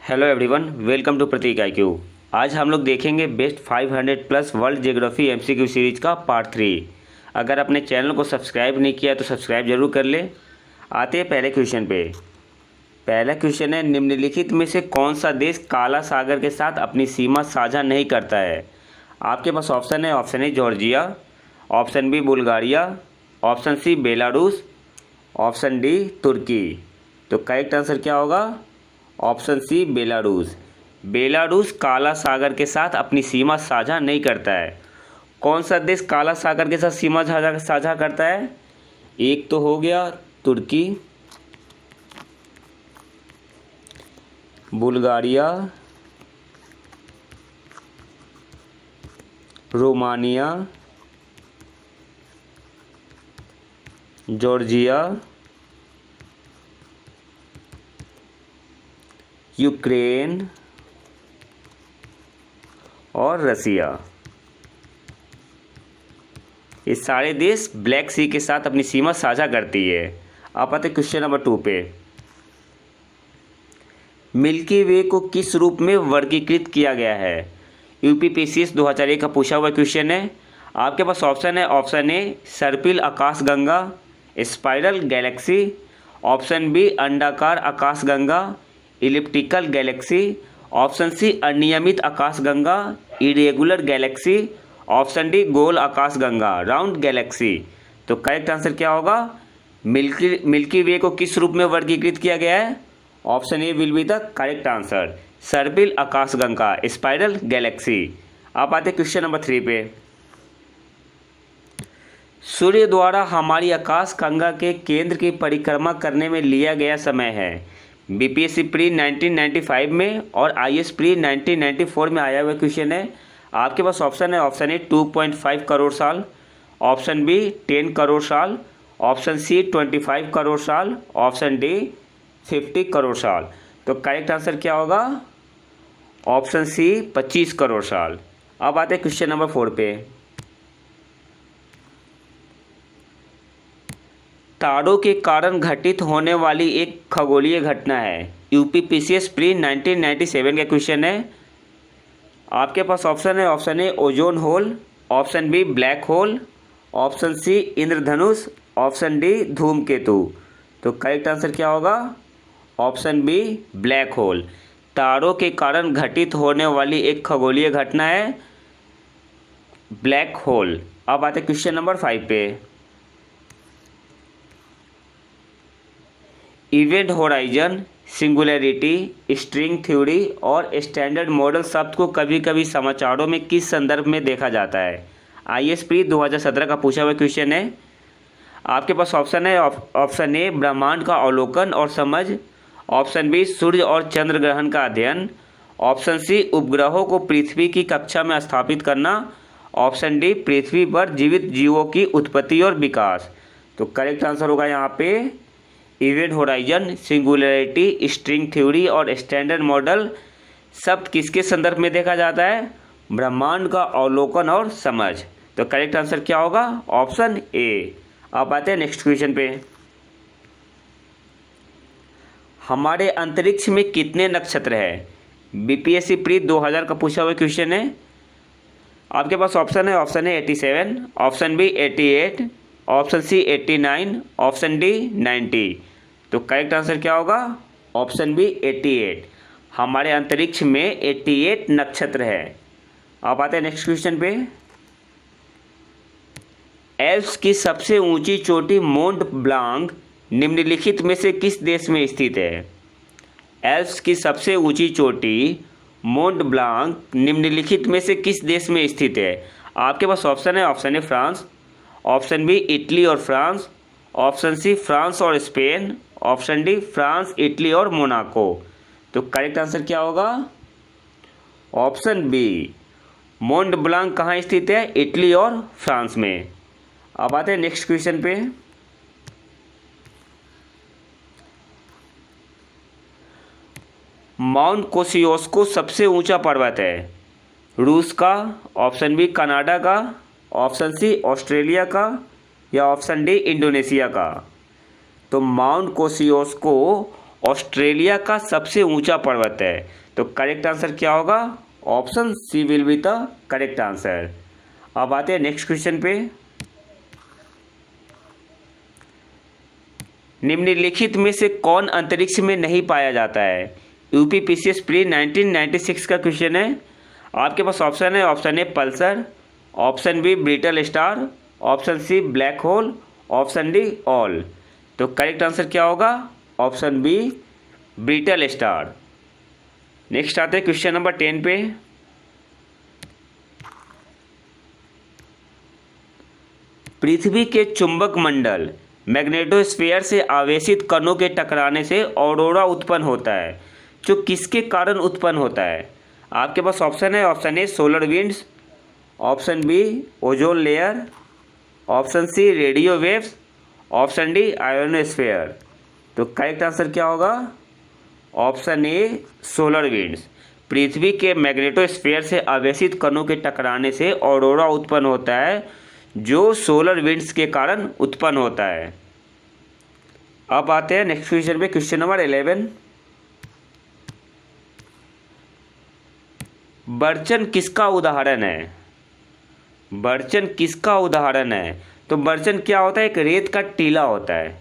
Hello everyone, welcome to Prateek IQ। आज हम लोग देखेंगे best 500 plus world geography MCQ series का पार्ट 3। अगर अपने चैनल को सब्सक्राइब नहीं किया तो सब्सक्राइब जरूर कर ले। आते हैं पहले क्वेश्चन पे। पहला क्वेश्चन है, निम्नलिखित में से कौन सा देश काला सागर के साथ अपनी सीमा साझा नहीं करता है? आपके पास ऑप्शन है। Option A Georgia, option B Bulgaria, option C Belarus, option D तुर्की। तो करेक्ट आंसर क्या होगा? Option C Belarus. बेलारूस काला सागर के साथ अपनी सीमा साझा नहीं करता है। कौन सा देश काला सागर के साथ सीमा साझा करता है? एक तो हो गया तुर्की, बुल्गारिया, रोमानिया, जॉर्जिया, यूक्रेन और रसिया। ये सारे देश ब्लैक सी के साथ अपनी सीमा साझा करती है। आप आते क्वेश्चन नंबर 2 पे। मिल्की वे को किस रूप में वर्गीकृत किया गया है? UPPCS 2001 का पूछा हुआ क्वेश्चन है। आपके पास ऑप्शन है। ऑप्शन ए सर्पिल आकाशगंगा, स्पाइरल गैलेक्सी, ऑप्शन बी अंडाकार आकाशगंगा, इलिप्टिकल गैलेक्सी, ऑप्शन सी अनियमित आकाशगंगा, इरेगुलर गैलेक्सी, ऑप्शन डी गोल आकाशगंगा, राउंड गैलेक्सी। तो करेक्ट आंसर क्या होगा? मिल्की वे को किस रूप में वर्गीकृत किया गया है? Option A will be the correct answer, सर्पिल आकाशगंगा, स्पाइरल गैलेक्सी। आप आते क्वेश्चन नंबर 3 पे। सूर्य द्वारा हमारी आकाश गंगा के केंद्र की परिक्रमा करने में लिया गया समय है। BPSC प्री 1995 में और IS प्री 1994 में आया हुआ क्वेश्चन है। आपके पास ऑप्शन है। ऑप्शन ए 2.5 करोड़ साल, ऑप्शन बी 10 करोड़ साल, ऑप्शन सी 25 करोड़ साल, ऑप्शन डी 50 करोड़ साल। तो करेक्ट आंसर क्या होगा? ऑप्शन सी 25 करोड़ साल। अब आते हैं क्वेश्चन नंबर 4 पे। तारों के कारण घटित होने वाली एक खगोलीय घटना है। UPPCS प्री 1997 का क्वेश्चन है। आपके पास ऑप्शन है। Option A ozone hole, option B black hole, option C इंद्रधनुष, ऑप्शन डी धूमकेतु। तो करेक्ट आंसर क्या होगा? Option B black hole. तारों के कारण घटित होने वाली एक खगोलीय घटना है ब्लैक होल। अब आते क्वेश्चन नंबर 5 पे। Event horizon, singularity, string theory और स्टैंडर्ड मॉडल शब्द को कभी कभी समाचारों में किस संदर्भ में देखा जाता है? IS प्री 2017 का पूछा हुआ क्वेश्चन है। आपके पास ऑप्शन है। ऑप्शन ए ब्रह्मांड का अवलोकन और समझ, ऑप्शन बी सूर्य और चंद्र ग्रहण का अध्ययन, ऑप्शन सी उपग्रहों को पृथ्वी की कक्षा में स्थापित करना, ऑप्शन डी पृथ्वी पर जीवित जीवों की उत्पत्ति और विकास। तो करेक्ट आंसर होगा यहाँ पे event horizon, singularity, string theory और स्टैंडर्ड मॉडल शब्द किसके संदर्भ में देखा जाता है? ब्रह्मांड का अवलोकन और समझ। तो करेक्ट आंसर क्या होगा? ऑप्शन ए। अब आते हैं नेक्स्ट क्वेश्चन पे। हमारे अंतरिक्ष में कितने नक्षत्र हैं? BPSC प्री 2000 का पूछा हुआ क्वेश्चन है। आपके पास ऑप्शन है। Option A 87, option B 88, option C 89, option D 90। तो करेक्ट आंसर क्या होगा? Option B 88। हमारे अंतरिक्ष में 88 नक्षत्र है। अब आते हैं नेक्स्ट क्वेश्चन पे। एल्प्स की सबसे ऊंची चोटी मोंट ब्लांक निम्नलिखित में से किस देश में स्थित है? एल्प्स की सबसे ऊंची चोटी मोंट ब्लांक निम्नलिखित में से किस देश में स्थित है? आपके पास ऑप्शन है। Option A France, option B Italy और फ्रांस, ऑप्शन सी फ्रांस और Spain, option D France, Italy और मोनाको। तो करेक्ट आंसर क्या होगा? ऑप्शन बी मोंट ब्लांक कहाँ स्थित है? इटली और फ्रांस में। अब आते हैं नेक्स्ट क्वेश्चन पे। माउंट कोसियोस्को सबसे ऊंचा पर्वत है। रूस का, ऑप्शन बी कनाडा का, ऑप्शन सी ऑस्ट्रेलिया का या ऑप्शन डी इंडोनेशिया का। तो माउंट कोसियोस्को ऑस्ट्रेलिया का सबसे ऊंचा पर्वत है? तो करेक्ट आंसर क्या होगा? Option C will be the correct answer. अब आते हैं नेक्स्ट क्वेश्चन पे। निम्नलिखित में से कौन अंतरिक्ष में नहीं पाया जाता है? यूपीपीसीएस प्री 1996 का क्वेश्चन है। आपके पास ऑप्शन है, option A pulsar, option B brittle star, option C black hole, option D all. तो करेक्ट आंसर क्या होगा? Option B brittle star. Next आते हैं क्वेश्चन नंबर 10 पे। पृथ्वी के चुंबक मंडल मैग्नेटोस्फीयर से आवेशित कणों के टकराने से ऑरोरा उत्पन्न होता है, जो किसके कारण उत्पन्न होता है? आपके पास ऑप्शन है, option A solar winds, option B ozone layer, option C radio waves, option D ionosphere. तो करेक्ट आंसर क्या होगा? Option A solar winds. पृथ्वी के मैग्नेटोस्फीयर से आवेशित कणों के टकराने से ऑरोरा उत्पन्न होता है, जो सोलर विंड्स के कारण उत्पन्न होता है। अब आते हैं नेक्स्ट क्वेश्चन पे, क्वेश्चन नंबर 11। बर्चन किसका उदाहरण है? बर्चन किसका उदाहरण है? तो बर्चन क्या होता है? एक रेत का टीला होता है।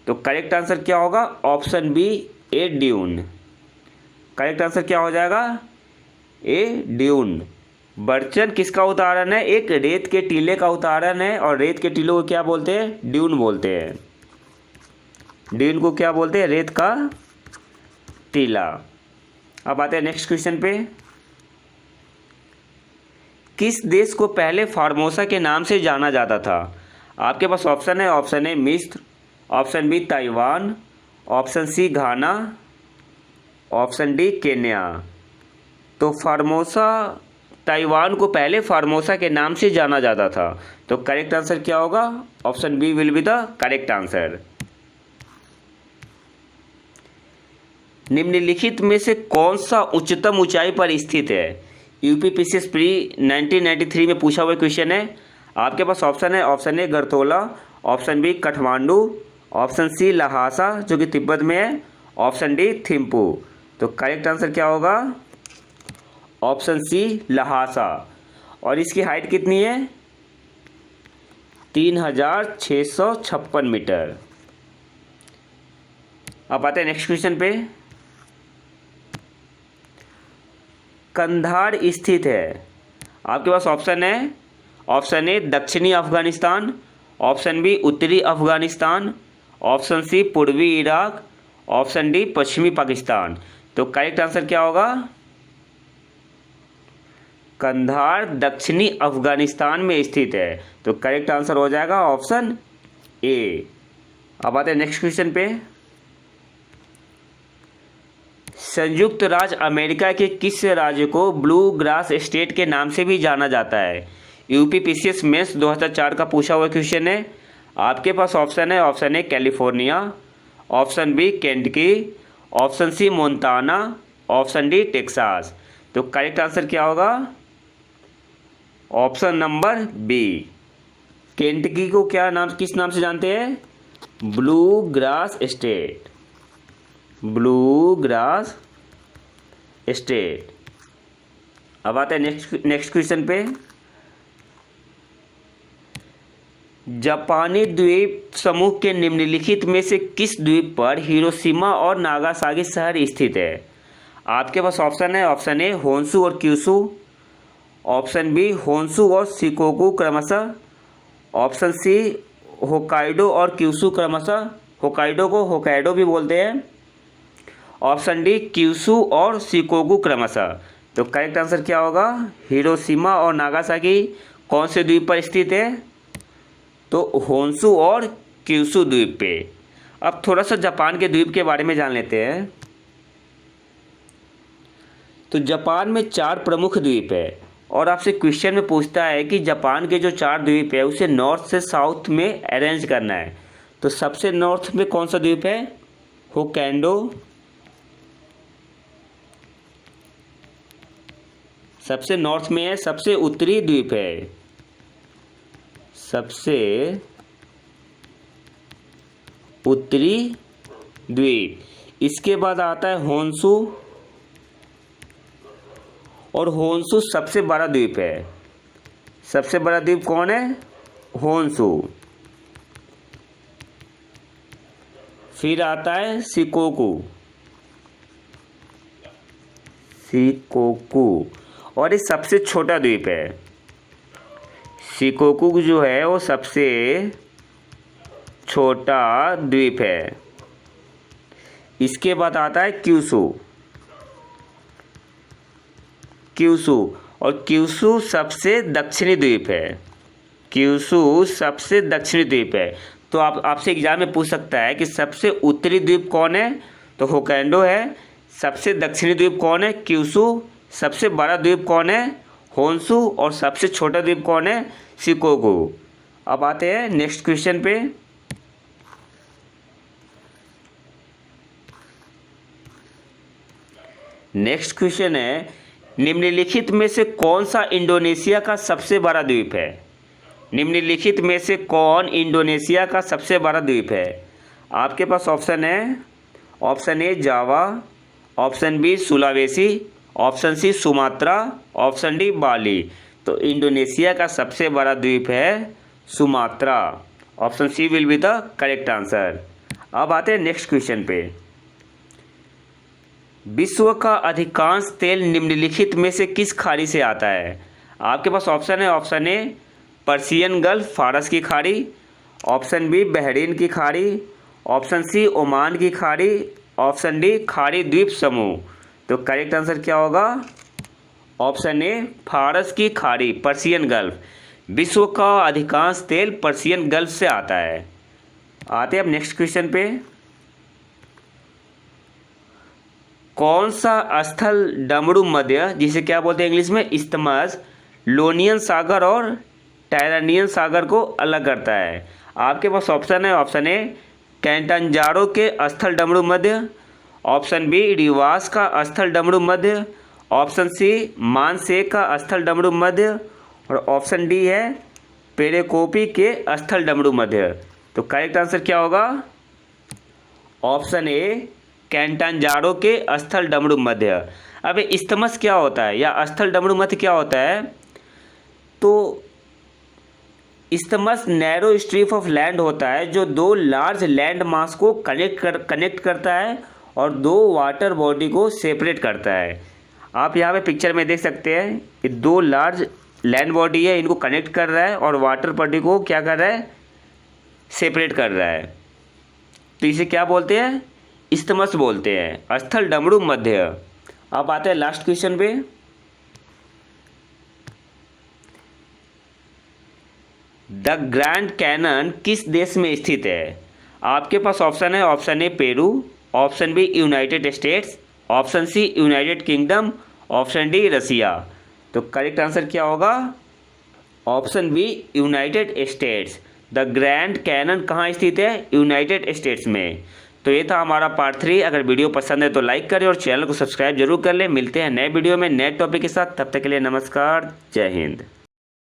तो करेक्ट आंसर क्या होगा? ऑप्शन बी ए ड्यून। करेक्ट आंसर क्या हो जाएगा? ए ड्यून। बर्चन किसका उदाहरण है? एक रेत के टीले का उदाहरण है, और रेत के टीलों को क्या बोलते हैं? ड्यून बोलते हैं। ड्यून को क्या बोलते हैं? रेत का टीला। अब आते हैं नेक्स्ट क्वेश्चन पे। किस देश को पहले फार्मोसा के नाम से जाना जाता था? आपके पास ऑप्शन है, ऑप्शन ए मिस्र, option B Taiwan, option C Ghana, option D Kenya. तो फार्मोसा, ताइवान को पहले फार्मोसा के नाम से जाना जाता था। तो करेक्ट आंसर क्या होगा? Option B will be the correct answer. निम्नलिखित में से कौन सा उच्चतम ऊंचाई पर स्थित है? यूपीपीसीएस प्री 1993 में पूछा हुआ क्वेश्चन है। आपके पास ऑप्शन है, ऑप्शन ए गरतौला, option B Kathmandu, option C Lhasa जो कि तिब्बत में है, ऑप्शन डी थिम्पू। तो करेक्ट आंसर क्या होगा? Option C Lhasa. और इसकी हाइट कितनी है? 3656 मीटर। अब आते हैं नेक्स्ट क्वेश्चन पे। कंधार स्थित है? आपके पास ऑप्शन है, ऑप्शन ए दक्षिणी अफगानिस्तान, ऑप्शन बी उत्तरी अफगानिस्तान, ऑप्शन सी पूर्वी इराक, ऑप्शन डी पश्चिमी पाकिस्तान। तो करेक्ट आंसर क्या होगा? कंधार दक्षिणी अफगानिस्तान में स्थित है। तो करेक्ट आंसर हो जाएगा ऑप्शन ए। अब आते हैं नेक्स्ट क्वेश्चन पे। संयुक्त राज्य अमेरिका के किस राज्य को ब्लू ग्रास स्टेट के नाम से भी जाना जाता है? यूपीपीसीएस मेंस 2004 का पूछा हुआ क्वेश्चन है। आपके पास ऑप्शन है, option A California, option B Kentucky, option C Montana, option D Texas. तो करेक्ट आंसर क्या होगा? Option number B. केंटकी को क्या नाम, किस नाम से जानते हैं? Blue grass state. Blue grass state. अब आते हैं नेक्स्ट क्वेश्चन पे। जापानी द्वीप समूह के निम्नलिखित में से किस द्वीप पर हिरोशिमा और नागासाकी शहर स्थित है? आपके पास ऑप्शन है, ऑप्शन ए होन्शु और क्यूशु, ऑप्शन बी होन्शु और शिकोकू क्रमशः, ऑप्शन सी होकाइडो और क्यूशु क्रमशः, होकाइडो को होकाइडो भी बोलते हैं, ऑप्शन डी क्यूशु और शिकोकू क्रमशः। तो करेक्ट आंसर क्या होगा? हिरोशिमा और नागासाकी कौन से द्वीप पर स्थित है? तो होन्शु और क्यूशु द्वीप पे। अब थोड़ा सा जापान के द्वीप के बारे में जान लेते हैं। तो जापान में 4 प्रमुख द्वीप है, और आपसे क्वेश्चन में पूछता है कि जापान के जो 4 द्वीप है उसे नॉर्थ से साउथ में अरेंज करना है। तो सबसे नॉर्थ में कौन सा द्वीप है? होक्काइडो। सबसे नॉर्थ में है। सबसे उत्तरी द्वीप है, सबसे उत्तरी द्वीप इसके बाद आता है होन्शु, और होन्शु सबसे बड़ा द्वीप है। सबसे बड़ा द्वीप कौन है? होन्शु। फिर आता है शिकोकू, शिकोकू, और ये सबसे छोटा द्वीप है। शिकोकू जो है वो सबसे छोटा द्वीप है। इसके बाद आता है क्यूशू, क्यूशू, और क्यूशू सबसे दक्षिणी द्वीप है। क्यूशू सबसे दक्षिणी द्वीप है। तो आपसे एग्जाम में पूछ सकता है कि सबसे उत्तरी द्वीप कौन है? तो होक्काइडो है। सबसे दक्षिणी द्वीप कौन है? क्यूशू। सबसे बड़ा द्वीप कौन है? होन्शु। और सबसे छोटा द्वीप कौन है? शिकोकू। अब आते हैं नेक्स्ट क्वेश्चन पे। नेक्स्ट क्वेश्चन है, निम्नलिखित में से कौन सा इंडोनेशिया का सबसे बड़ा द्वीप है? निम्नलिखित में से कौन इंडोनेशिया का सबसे बड़ा द्वीप है? आपके पास ऑप्शन है, option A Java, option B Sulawesi, option C Sumatra, option D Bali. तो इंडोनेशिया का सबसे बड़ा द्वीप है Sumatra. Option C will be the correct answer. अब आते हैं नेक्स्ट क्वेश्चन पे। विश्व का अधिकांश तेल निम्नलिखित में से किस खाड़ी से आता है? आपके पास ऑप्शन है, ऑप्शन ए पर्शियन गल्फ फारस की खाड़ी, ऑप्शन बी बहरीन की खाड़ी, ऑप्शन सी ओमान की खाड़ी, ऑप्शन डी खाड़ी द्वीप समूह। तो करेक्ट आंसर क्या होगा? ऑप्शन ए फारस की खाड़ी, पर्शियन गल्फ। विश्व का अधिकांश तेल पर्शियन गल्फ से आता है। आते हैं अब नेक्स्ट क्वेश्चन पे। कौन सा स्थल डमरू मध्य, जिसे क्या बोलते हैं इंग्लिश में इस्थमस, लोनियन सागर और टायरानियन सागर को अलग करता है? आपके पास ऑप्शन है, ऑप्शन ए कैंटांजारो के स्थल डमरू मध्य, ऑप्शन बी रिवास का स्थल डमरू मध्य, ऑप्शन सी मानसे का स्थल डमरू मध्य, और ऑप्शन डी है पेरेकोपी के स्थल डमरू मध्य। तो करेक्ट आंसर क्या होगा? ऑप्शन ए कैंटांजारो के स्थल डमरू मध्य। अब इस्थमस क्या होता है या स्थल डमरू मध्य क्या होता है? तो isthmus narrow strip of land होता है जो दो लार्ज लैंड मास को कनेक्ट करता है और दो वाटर बॉडी को सेपरेट करता है। आप यहाँ पे पिक्चर में देख सकते हैं, ये दो लार्ज लैंड बॉडी है, इनको कनेक्ट कर रहा है और वाटर बॉडी को क्या कर रहा है? सेपरेट कर रहा है। तो इसे क्या बोलते हैं? इस्थमस बोलते हैं, स्थल डमरू मध्य। अब आते हैं लास्ट क्वेश्चन पे। द ग्रैंड कैनन किस देश में स्थित है? आपके पास ऑप्शन है, option A Peru, option B United States, option C United Kingdom, option D Russia. तो करेक्ट आंसर क्या होगा? Option B United States. The Grand Canyon कहाँ स्थित है? यूनाइटेड स्टेट्स में। तो ये था हमारा पार्ट 3। अगर वीडियो पसंद है तो लाइक करें और चैनल को सब्सक्राइब जरूर कर लें। मिलते हैं नए वीडियो में नए टॉपिक के साथ। तब तक के लिए नमस्कार, जय हिंद।